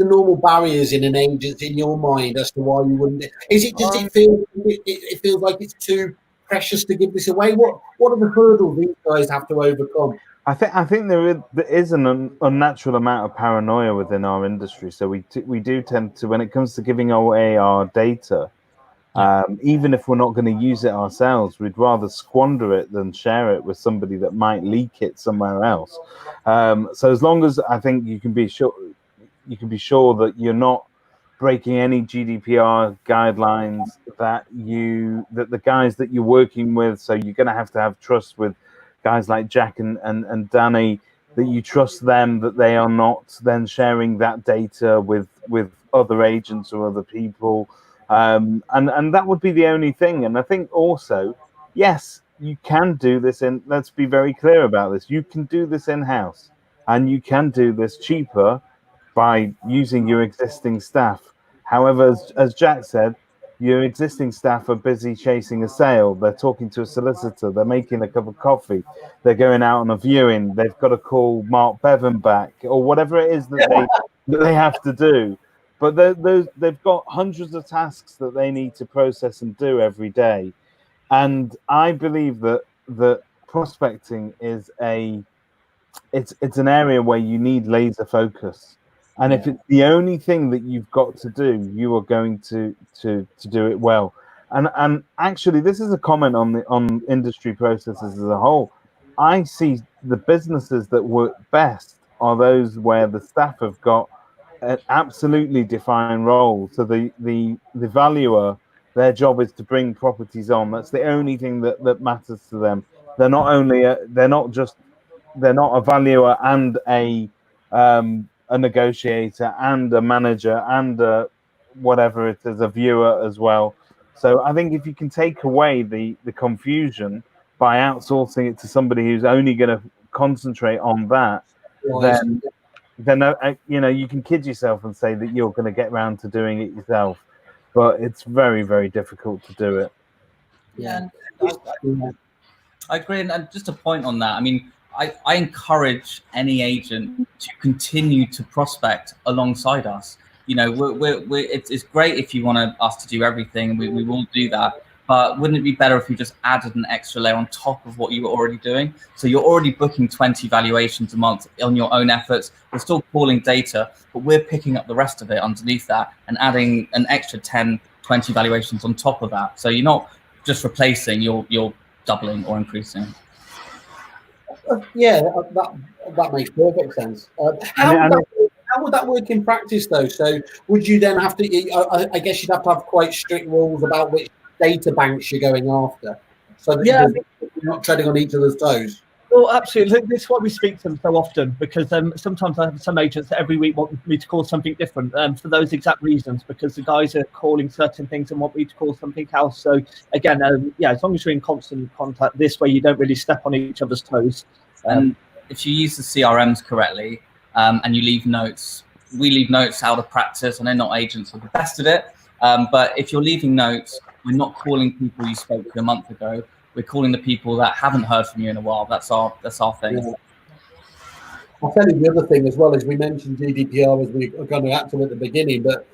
[SPEAKER 1] normal barriers in an agency in your mind as to why you wouldn't? Does it feel it feels like it's too precious to give this away? What are the hurdles these guys have to overcome?
[SPEAKER 3] I think there is an unnatural amount of paranoia within our industry. So we do tend to, when it comes to giving away our data, even if we're not going to use it ourselves, we'd rather squander it than share it with somebody that might leak it somewhere else. So as long as I think you can be sure that you're not breaking any GDPR guidelines, that the guys that you're working with, so you're going to have trust with guys like Jack and Danny, that you trust them, that they are not then sharing that data with other agents or other people. And that would be the only thing. And I think also, yes, you can do this let's be very clear about this. You can do this in-house, and you can do this cheaper by using your existing staff. However, as Jack said, your existing staff are busy chasing a sale. They're talking to a solicitor. They're making a cup of coffee. They're going out on a viewing. They've got to call Mark Bevan back, or whatever it is that they have to do. But they've got hundreds of tasks that they need to process and do every day. And I believe that prospecting is it's an area where you need laser focus. And if it's the only thing that you've got to do, you are going to do it well. And actually, this is a comment on industry processes as a whole. I see the businesses that work best are those where the staff have got an absolutely defined role. So the valuer, their job is to bring properties on. That's the only thing that matters to them. They're not a valuer and a negotiator and a manager and whatever it is, a viewer as well. So I think if you can take away the confusion by outsourcing it to somebody who's only going to concentrate on that, then you can kid yourself and say that you're going to get around to doing it yourself, but it's very, very difficult to do it.
[SPEAKER 4] Yeah, I agree. And just a point on that, I mean, I encourage any agent to continue to prospect alongside us. It's great if you want us to do everything. We will do that. But wouldn't it be better if we just added an extra layer on top of what you were already doing? So you're already booking 20 valuations a month on your own efforts. We're still calling data, but we're picking up the rest of it underneath that and adding an extra 10, 20 valuations on top of that. So you're not just replacing, you're doubling or increasing.
[SPEAKER 1] Yeah, that makes perfect sense. How would that work in practice, though? So would you then have to? I guess you'd have to have quite strict rules about which data banks you're going after, so that you're not treading on each other's toes.
[SPEAKER 2] Well, absolutely. This is why we speak to them so often, because sometimes I have some agents that every week want me to call something different for those exact reasons, because the guys are calling certain things and want me to call something else. So again, as long as you're in constant contact, this way you don't really step on each other's toes.
[SPEAKER 4] And if you use the CRMs correctly and you leave notes, we leave notes out of practice. I know not agents are the best at it, but if you're leaving notes, we're not calling people you spoke to a month ago. We're calling the people that haven't heard from you in a while. That's our thing.
[SPEAKER 1] Yeah. I'll tell you the other thing as well, is we mentioned GDPR as we were going to act to at the beginning, but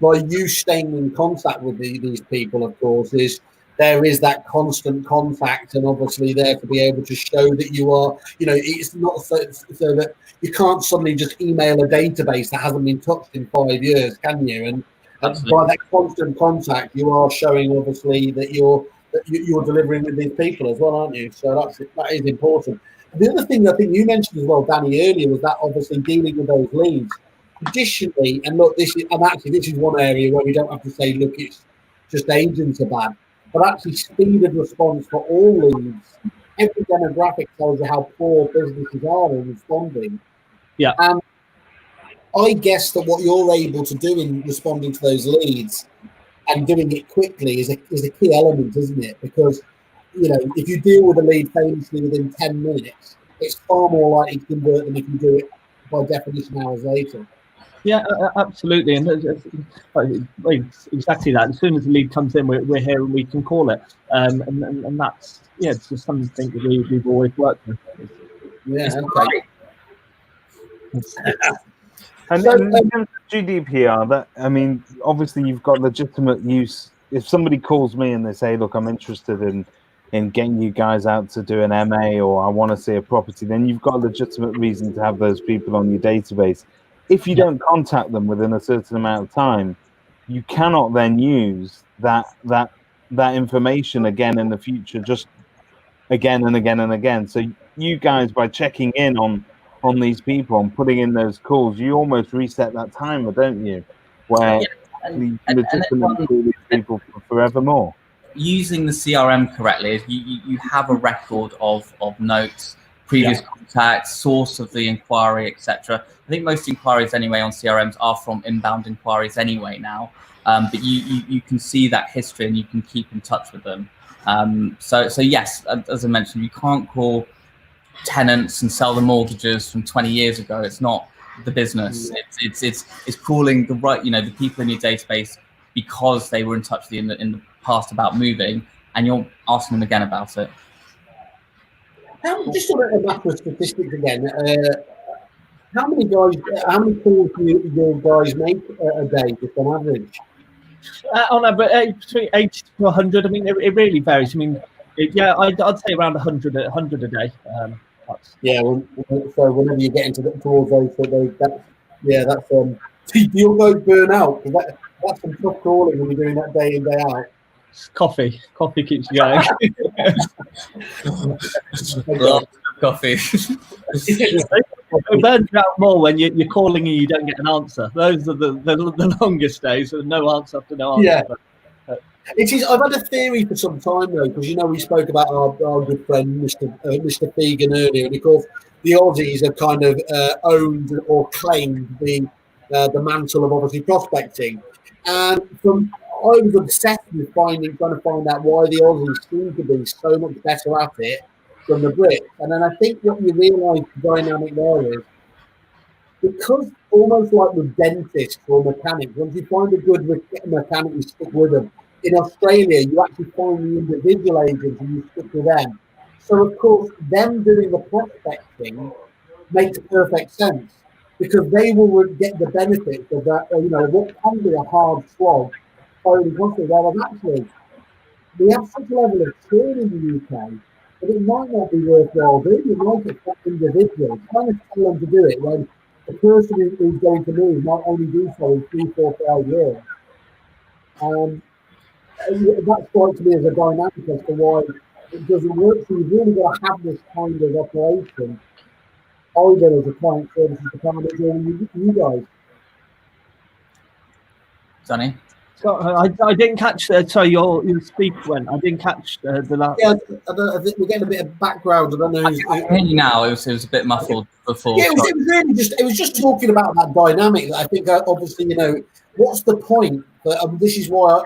[SPEAKER 1] by you staying in contact with these people, of course, there is that constant contact, and obviously there to be able to show that you are, it's not so that you can't suddenly just email a database that hasn't been touched in 5 years, can you? And by that constant contact, you are showing obviously that you're delivering with these people as well, aren't you? So that is important. The other thing I think you mentioned as well, Danny, earlier, was that obviously dealing with those leads. Traditionally, and look, this is one area where we don't have to say, look, it's just agents are bad, but actually speed of response for all leads. Every demographic tells you how poor businesses are in responding.
[SPEAKER 2] Yeah.
[SPEAKER 1] And I guess that what you're able to do in responding to those leads and doing it quickly is a key element, isn't it? Because, if you deal with a lead famously within 10 minutes, it's far more likely to convert than if you do it by definition hours later.
[SPEAKER 2] Yeah, absolutely, and it's exactly that. As soon as the lead comes in, we're here and we can call it, and that's it's just something that we've always worked with.
[SPEAKER 1] Yeah, okay.
[SPEAKER 3] And
[SPEAKER 1] So,
[SPEAKER 3] in terms of GDPR, that I mean, obviously you've got legitimate use. If somebody calls me and they say, "Look, I'm interested in getting you guys out to do an MA, or I want to see a property," then you've got a legitimate reason to have those people on your database. If you don't contact them within a certain amount of time, you cannot then use that information again in the future, just again and again and again. So you guys, by checking in on these people and putting in those calls, you almost reset that timer, don't you? Where you legitimately call these people for forevermore.
[SPEAKER 4] Using the CRM correctly, you have a record of notes, previous contacts, source of the inquiry, etc. I think most inquiries anyway on CRMs are from inbound inquiries anyway now, but you can see that history and you can keep in touch with them. So yes, as I mentioned, you can't call tenants and sell the mortgages from 20 years ago. It's not the business. It's calling the right, the people in your database because they were in touch with you in the past about moving, and you're asking them again about it.
[SPEAKER 1] just sort of a matter of statistics again. How many calls do your guys make a day, just on average?
[SPEAKER 2] On average, between 80 to 100. I mean, it really varies. I mean, I'd say around 100 a day.
[SPEAKER 1] So whenever you get towards those, that's you'll go burn out. That's some tough calling when you're doing that day in, day out.
[SPEAKER 2] Coffee keeps you going.
[SPEAKER 4] Coffee.
[SPEAKER 2] It burns you out more when you're calling and you don't get an answer. Those are the longest days, with no answer after no answer.
[SPEAKER 1] Yeah. It is. I've had a theory for some time though, because we spoke about our good friend Mr. Fegan earlier, and of course the Aussies have kind of owned or claimed the mantle of obviously prospecting, and I was obsessed with trying to find out why the Aussies seem to be so much better at it than the Brits, and then I think what you realise the dynamic there is, because almost like with dentists or mechanics, once you find a good mechanic, you stick with them. In Australia, you actually find the individual agents and you stick with them. So, of course, them doing the prospecting makes perfect sense, because they will get the benefits of that, what can be a hard slog, foreign country. Whereas actually, we have such a level of churn in the UK that it might not be worthwhile doing. You might expect individuals, trying to tell them to do it when the person who's going to move might only do so in 3, 4, 5 years. That strikes me as a dynamic as to why it doesn't work. So you've really got to have this kind of operation, either as a client services department or you guys.
[SPEAKER 4] Sonny?
[SPEAKER 2] So I didn't catch. Sorry, your speak went. I didn't catch the last.
[SPEAKER 1] Yeah, I think we're getting a bit of background. I don't know.
[SPEAKER 4] I can hear you now. It was a bit muffled before.
[SPEAKER 1] Yeah, it was just talking about that dynamic. That I think obviously, what's the point? But this is why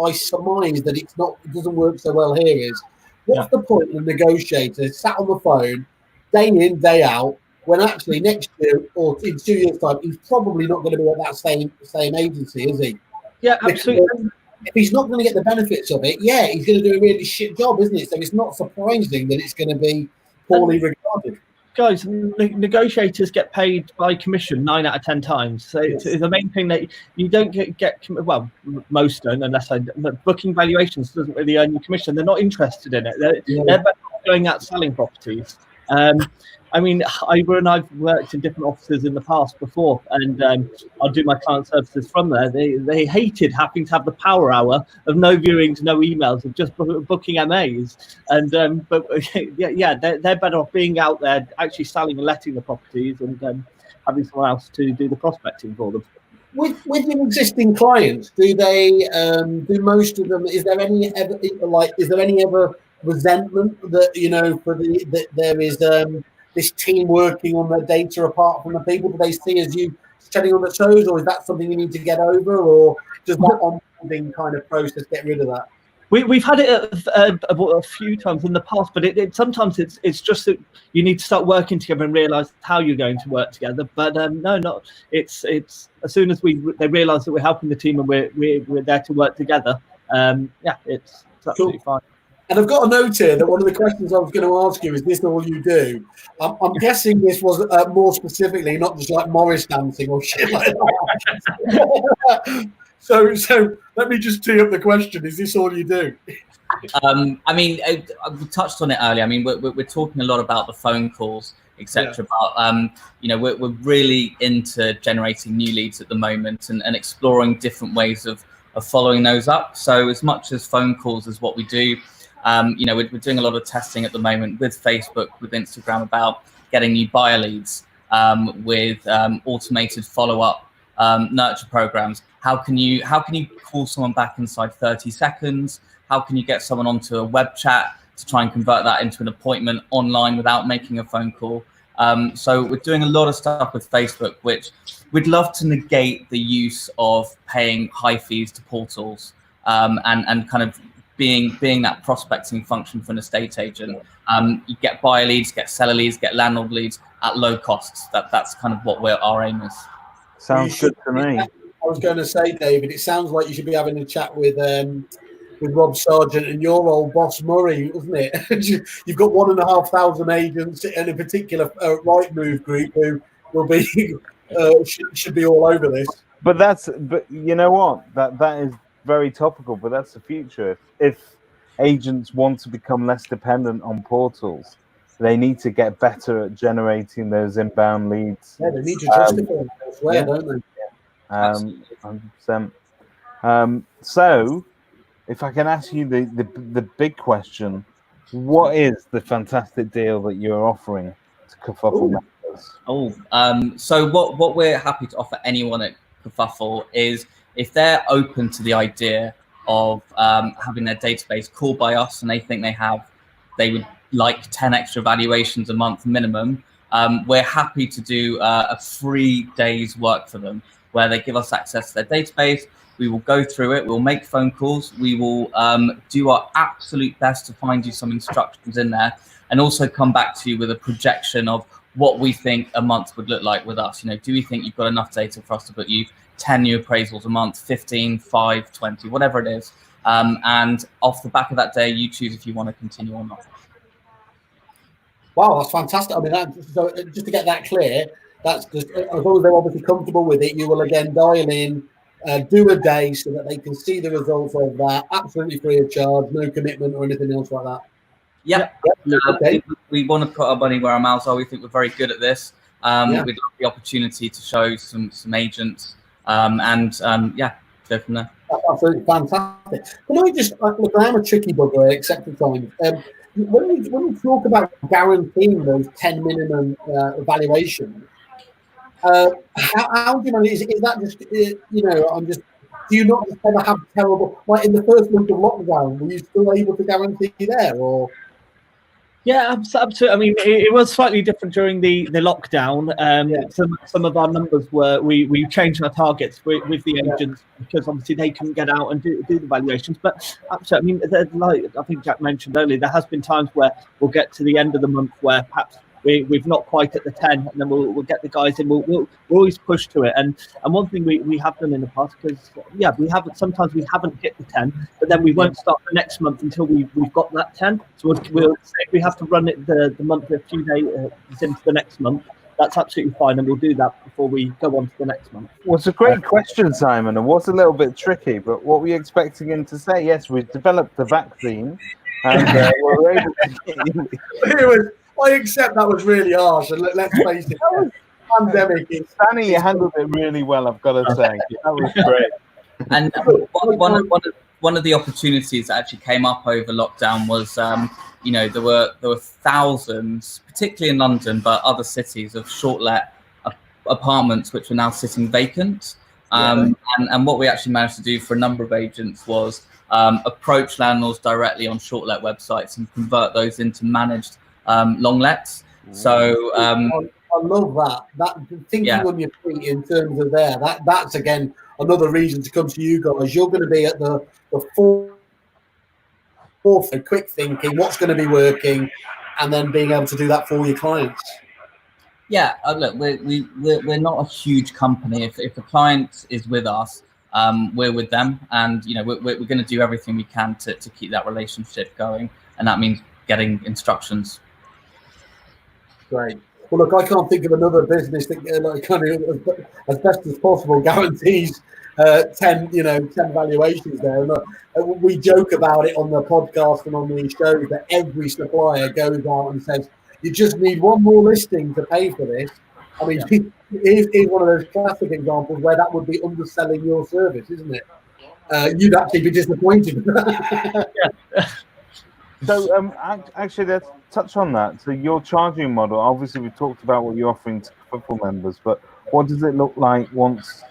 [SPEAKER 1] I surmise that it doesn't work so well here. Is what's the point of negotiator sat on the phone day in, day out, when actually next year or in 2 years' time he's probably not going to be at that same agency, is he?
[SPEAKER 2] Yeah, absolutely.
[SPEAKER 1] If he's not going to get the benefits of it, he's going to do a really shit job, isn't it? So it's not surprising that it's going to be poorly regarded.
[SPEAKER 2] Guys, negotiators get paid by commission 9 out of 10 times. So it's the main thing that you don't get. Well, most don't, unless booking valuations doesn't really earn you commission. They're not interested in it. They're better going out selling properties. I mean, I've worked in different offices in the past before, and I'll do my client services from there. They hated having to have the power hour of no viewings, no emails, of just booking MAs. And they're better off being out there actually selling and letting the properties, and having someone else to do the prospecting for them.
[SPEAKER 1] With your existing clients, do do most of them? Is there any ever resentment that there is this team working on the data apart from the people? Do they see as you treading on the toes, or is that something you need to get over, or does that onboarding kind of process get rid of that?
[SPEAKER 2] We've had it a few times in the past, but sometimes it's just that you need to start working together and realise how you're going to work together. But it's as soon as they realise that we're helping the team and we're there to work together. It's absolutely fine.
[SPEAKER 1] And I've got a note here that one of the questions I was going to ask you is this all you do? I'm guessing this was more specifically not just like Morris dancing or shit like that. So let me just tee up the question. Is this all you do?
[SPEAKER 4] I mean, we touched on it earlier. I mean, we're talking a lot about the phone calls, etc. About we're really into generating new leads at the moment and exploring different ways of following those up. So as much as phone calls is what we do, we're doing a lot of testing at the moment with Facebook, with Instagram about getting new buyer leads, with automated follow-up nurture programs. How can you call someone back inside 30 seconds? How can you get someone onto a web chat to try and convert that into an appointment online without making a phone call? So we're doing a lot of stuff with Facebook, which we'd love to negate the use of paying high fees to portals, and kind of being that prospecting function for an estate agent. You get buyer leads, get seller leads, get landlord leads at low costs. That's kind of what our aim is.
[SPEAKER 3] Sounds good to me.
[SPEAKER 1] I was going to say, David, it sounds like you should be having a chat with Rob Sargent and your old boss Murray, wasn't it? You've got 1,500 agents in a particular Rightmove group who will be should be all over this.
[SPEAKER 3] But you know what? That is very topical. But that's the future. If agents want to become less dependent on portals, they need to get better at generating those inbound leads.
[SPEAKER 1] Yeah, they need to justify it elsewhere, don't they?
[SPEAKER 3] 100%. So, if I can ask you the big question, what is the fantastic deal that you're offering to Kerfuffle members?
[SPEAKER 4] So what we're happy to offer anyone at Kerfuffle is if they're open to the idea of having their database called by us and they think they would like 10 extra valuations a month minimum, we're happy to do a 3 days work for them where they give us access to their database. We will go through it. We'll make phone calls. We will do our absolute best to find you some instructions in there and also come back to you with a projection of what we think a month would look like with us. Do we think you've got enough data for us to put you 10 new appraisals a month, 15, 5, 20, whatever it is. And off the back of that day, you choose if you want to continue or not.
[SPEAKER 1] Wow, that's fantastic. I mean, so just to get that clear, that's just as long as they're obviously comfortable with it, you will again dial in, do a day so that they can see the results of that, absolutely free of charge, no commitment or anything else like that.
[SPEAKER 4] Yep.
[SPEAKER 1] Okay.
[SPEAKER 4] We want to put our money where our mouths are. We think we're very good at this. We'd like the opportunity to show some agents, and go from there.
[SPEAKER 1] That's absolutely fantastic. Can I just look? I am a tricky bugger, except for time. When we talk about guaranteeing those 10 minimum evaluations, how do you manage? Is that just do you not just ever have terrible, like in the first month of lockdown, were you still able to guarantee there, or?
[SPEAKER 2] Yeah, absolutely. I mean, it was slightly different during the lockdown. Some of our numbers were, we changed our targets with the agents because obviously they couldn't get out and do the valuations. But absolutely, I mean, like I think Jack mentioned earlier, there has been times where we'll get to the end of the month where perhaps we've not quite at the 10, and then we'll get the guys in. We'll always push to it. And one thing we have done in the past, because sometimes we haven't hit the 10, but then we won't start the next month until we've got that 10. So we'll say if we have to run it the month a few days into the next month, that's absolutely fine, and we'll do that before we go on to the next month.
[SPEAKER 3] Well, it's a great question, Simon, and what's a little bit tricky, but what were you expecting him to say? Yes, we've developed the vaccine, and we're able to get
[SPEAKER 1] I accept that was really harsh, and let's face it, that was pandemic.
[SPEAKER 3] Danny, you handled it really well, I've got to say. That was great.
[SPEAKER 4] And one of the opportunities that actually came up over lockdown was, there were thousands, particularly in London, but other cities, of short let apartments which were now sitting vacant. And what we actually managed to do for a number of agents was approach landlords directly on short let websites and convert those into managed long lets. So
[SPEAKER 1] I love that thinking on your feet in terms of that's again another reason to come to you guys. You're going to be at the also quick thinking, what's going to be working, and then being able to do that for your clients.
[SPEAKER 4] Yeah, look, we're not a huge company. If the client is with us, we're with them, and we're going to do everything we can to keep that relationship going, and that means getting instructions.
[SPEAKER 1] Great. Well, look, I can't think of another business that kind of as best as possible guarantees 10 valuations there. And we joke about it on the podcast and on the show that every supplier goes out and says, you just need one more listing to pay for this. I mean, here's one of those classic examples where that would be underselling your service, isn't it? You'd actually be disappointed.
[SPEAKER 3] So actually, let's touch on that. So your charging model, obviously we talked about what you're offering to Kerfuffle members, but what does it look like once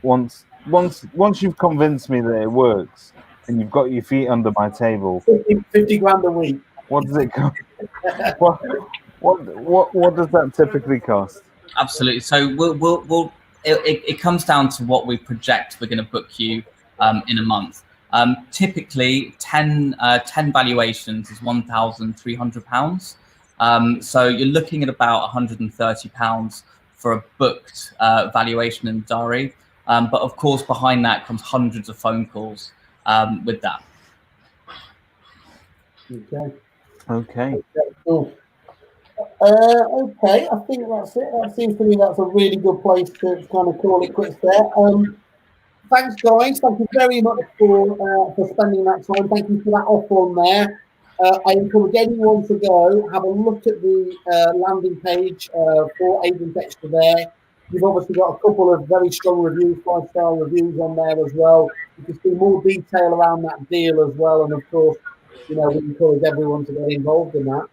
[SPEAKER 3] you've convinced me that it works and you've got your feet under my table?
[SPEAKER 1] 50 grand a week.
[SPEAKER 3] What does it cost? what does that typically cost?
[SPEAKER 4] Absolutely. So it comes down to what we project we're going to book you in a month. Typically 10 valuations is £1,300. So you're looking at about £130 for a booked valuation in diary. But of course, behind that comes hundreds of phone calls with that.
[SPEAKER 1] Okay. Cool. Okay, I think that's it. That seems to me that's a really good place to kind of call it quits there. Thanks, guys. Thank you very much for spending that time. Thank you for that offer on there. I encourage anyone to go have a look at the landing page for Agent Extra there. You've obviously got a couple of very strong reviews, 5-star reviews on there as well. You can see more detail around that deal as well. And of course, we encourage everyone to get involved in that.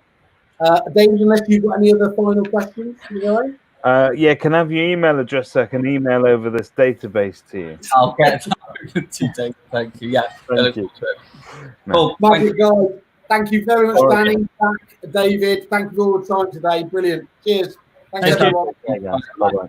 [SPEAKER 1] David, unless you've got any other final questions,
[SPEAKER 3] yeah, can I have your email address so I can email over this database to you?
[SPEAKER 4] I'll get that over to you, David. Thank you. Yeah.
[SPEAKER 3] Thank you.
[SPEAKER 4] Cool.
[SPEAKER 1] Magic guys. Thank you very much, Danny. David. Thank you for all the time today. Brilliant. Cheers. Thanks, everyone.
[SPEAKER 3] Bye-bye.